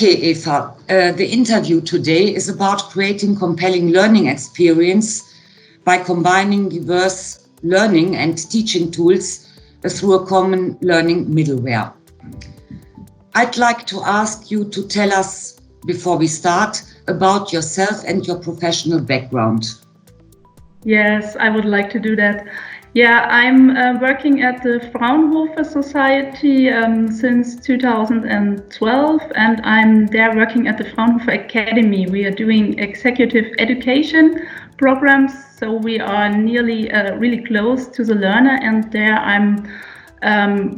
Okay, Eva, the interview today is about creating compelling learning experience by combining diverse learning and teaching tools through a common learning middleware. I'd like to ask you to tell us, before we start, about yourself and your professional background. Yes, I would like to do that. Yeah, I'm working at the Fraunhofer Society since 2012, and I'm there working at the Fraunhofer Academy. We are doing executive education programs, so we are nearly really close to the learner, and there I'm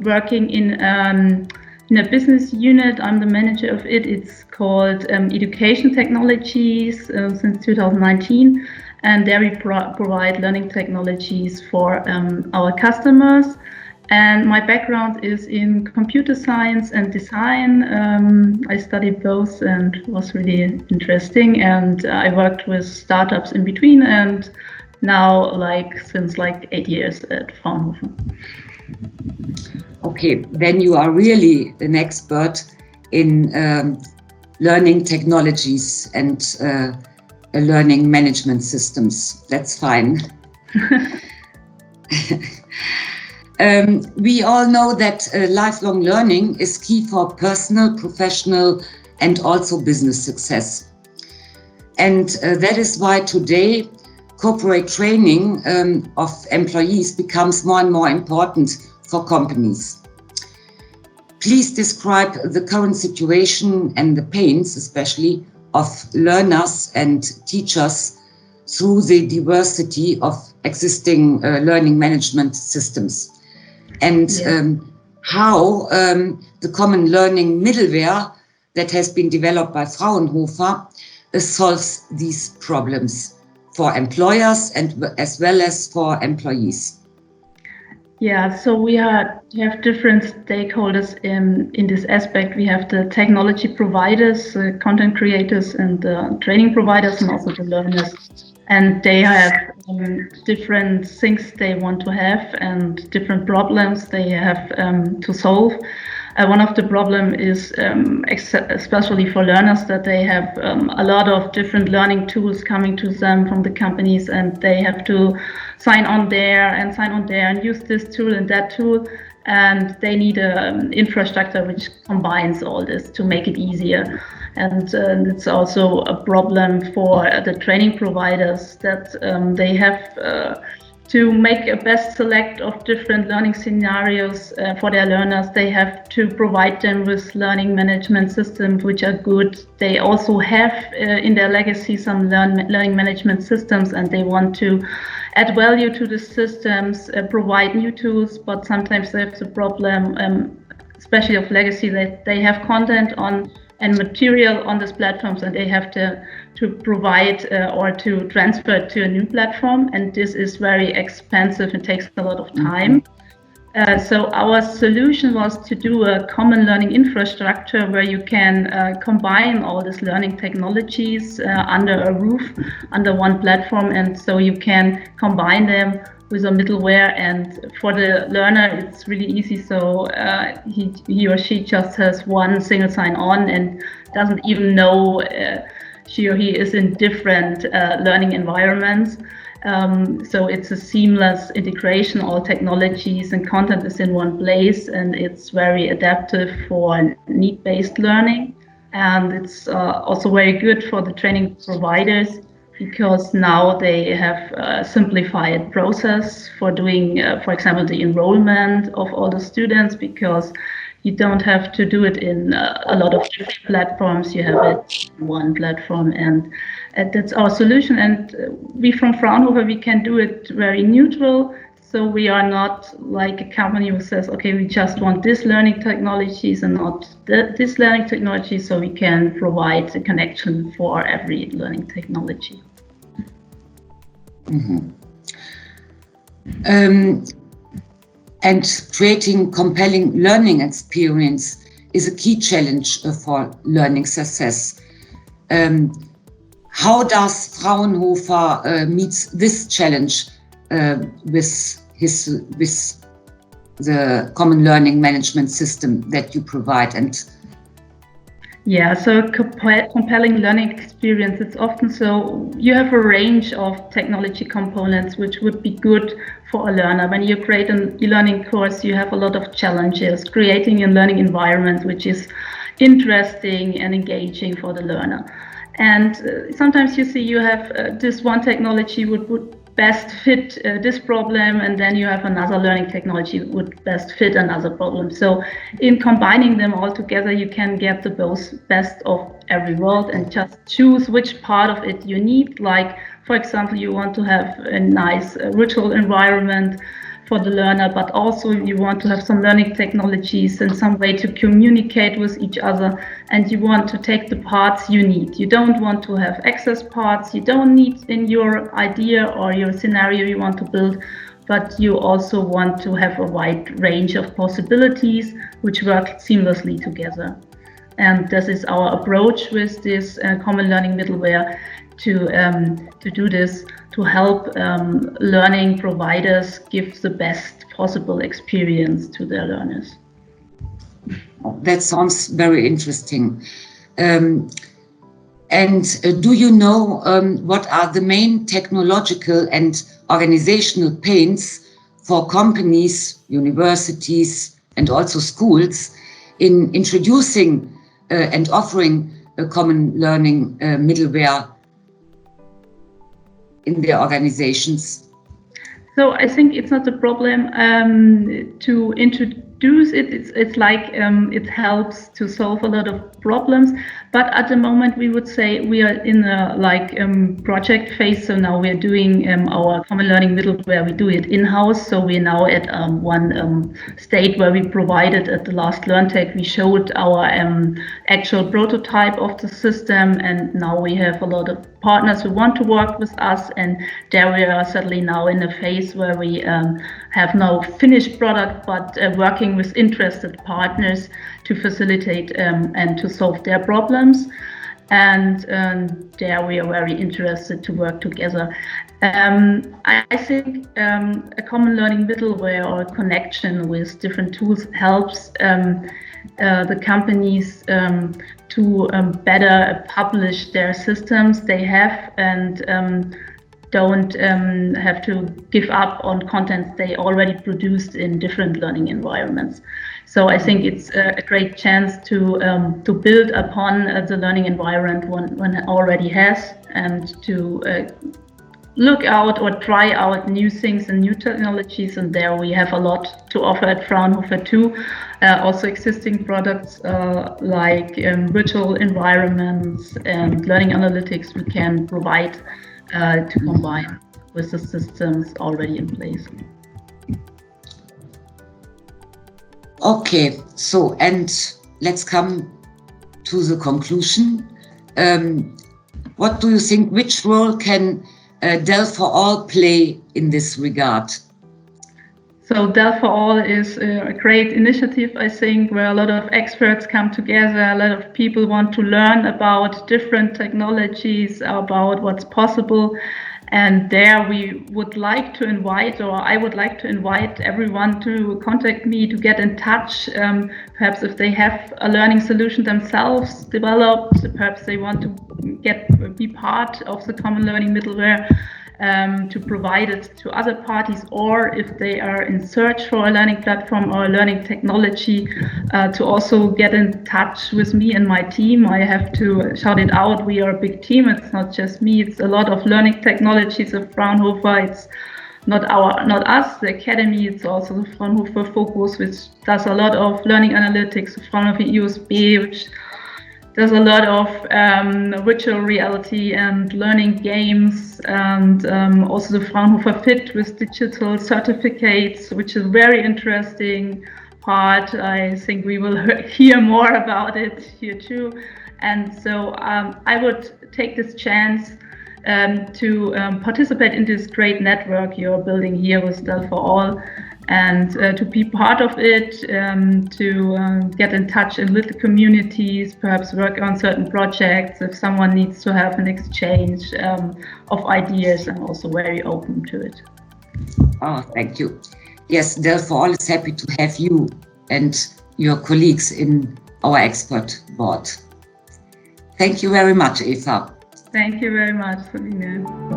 working in a business unit. I'm the manager of it. It's called Education Technologies since 2019. And there we provide learning technologies for our customers. And my background is in computer science and design. I studied both and it was really interesting. And I worked with startups in between, and now since 8 years at Fraunhofer. Okay, then you are really an expert in learning technologies and learning management systems. That's fine. We all know that lifelong learning is key for personal, professional, and also business success. And that is why today corporate training of employees becomes more and more important for companies. Please describe the current situation and the pains, especially of learners and teachers through the diversity of existing learning management systems, and how the common learning middleware that has been developed by Fraunhofer solves these problems for employers and as well as for employees. Yeah, so we have different stakeholders in this aspect. We have the technology providers, content creators, and the training providers, and also the learners. And they have different things they want to have and different problems they have to solve. One of the problems is, especially for learners, that they have a lot of different learning tools coming to them from the companies, and they have to sign on there and use this tool and that tool. And they need an infrastructure which combines all this to make it easier. And it's also a problem for the training providers that they have to make a best select of different learning scenarios for their learners. They have to provide them with learning management systems which are good. They also have in their legacy some learning management systems, and they want to add value to the systems, provide new tools, but sometimes they have the problem, especially of legacy, that they have content on and material on these platforms, and they have to provide or to transfer to a new platform, and this is very expensive and takes a lot of time. So our solution was to do a common learning infrastructure where you can combine all these learning technologies under a roof, under one platform, and so you can combine them with a middleware. And for the learner, it's really easy. So he or she just has one single sign-on and doesn't even know she or he is in different learning environments. So it's a seamless integration. All technologies and content is in one place, and it's very adaptive for need-based learning. And it's also very good for the training providers, because now they have a simplified process for doing, for example, the enrollment of all the students, because you don't have to do it in a lot of different platforms. You have it in one platform, and that's our solution. And we from Fraunhofer, we can do it very neutral. So we are not like a company who says, okay, we just want this learning technologies and not this learning technology. So we can provide a connection for every learning technology. Mm-hmm. And creating compelling learning experience is a key challenge for learning success. How does Fraunhofer meet this challenge with the common learning management system that you provide? And Yeah, so compelling learning experience, it's often so you have a range of technology components which would be good for a learner. When you create an e-learning course, you have a lot of challenges, creating a learning environment which is interesting and engaging for the learner. And sometimes you see you have this one technology would best fit this problem, and then you have another learning technology would best fit another problem. So in combining them all together, you can get the best of every world and just choose which part of it you need. Like, for example, you want to have a nice virtual environment for the learner, but also you want to have some learning technologies and some way to communicate with each other, and you want to take the parts you need. You don't want to have excess parts you don't need in your idea or your scenario you want to build, but you also want to have a wide range of possibilities which work seamlessly together. And this is our approach with this Common Learning Middleware to do this, to help learning providers give the best possible experience to their learners. That sounds very interesting. And do you know what are the main technological and organizational pains for companies, universities, and also schools in introducing and offering a common learning middleware in their organizations? So I think it's not a problem to introduce it. It's like it helps to solve a lot of problems. But at the moment, we would say we are in a project phase. So now we are doing our common learning middleware. We do it in-house. So we're now at one state where we provided at the last LearnTech. We showed our actual prototype of the system, and now we have a lot of partners who want to work with us, and there we are certainly now in a phase where we have no finished product, but working with interested partners to facilitate and to solve their problems. And there we are very interested to work together. I think a common learning middleware or a connection with different tools helps the companies to better publish their systems they have, and don't have to give up on content they already produced in different learning environments. So I think it's a great chance to build upon the learning environment one already has, and to look out or try out new things and new technologies. And there we have a lot to offer at Fraunhofer too. Also existing products like virtual environments and learning analytics we can provide to combine with the systems already in place. Okay, so and let's come to the conclusion. What do you think, which role can Dell for All play in this regard? So Dell for All is a great initiative, I think, where a lot of experts come together, a lot of people want to learn about different technologies, about what's possible. And there we would like to invite, or I would like to invite everyone to contact me, to get in touch. Perhaps if they have a learning solution themselves developed, perhaps they want to be part of the Common Learning Middleware, to provide it to other parties, or if they are in search for a learning platform or a learning technology, to also get in touch with me and my team. I have to shout it out. We are a big team. It's not just me. It's a lot of learning technologies of Fraunhofer. It's not us, the Academy. It's also the Fraunhofer FOKUS, which does a lot of learning analytics. The Fraunhofer IOSB, which does a lot of virtual reality and learning games, and also the Fraunhofer Fit with digital certificates, which is a very interesting part. I think we will hear more about it here too. And so I would take this chance to participate in this great network you're building here with Dell for All, and to be part of it, to get in touch with the communities, perhaps work on certain projects. If someone needs to have an exchange of ideas, I'm also very open to it. Oh, thank you. Yes, Dell for All is happy to have you and your colleagues in our expert board. Thank you very much, Eva. Thank you very much, Sabine.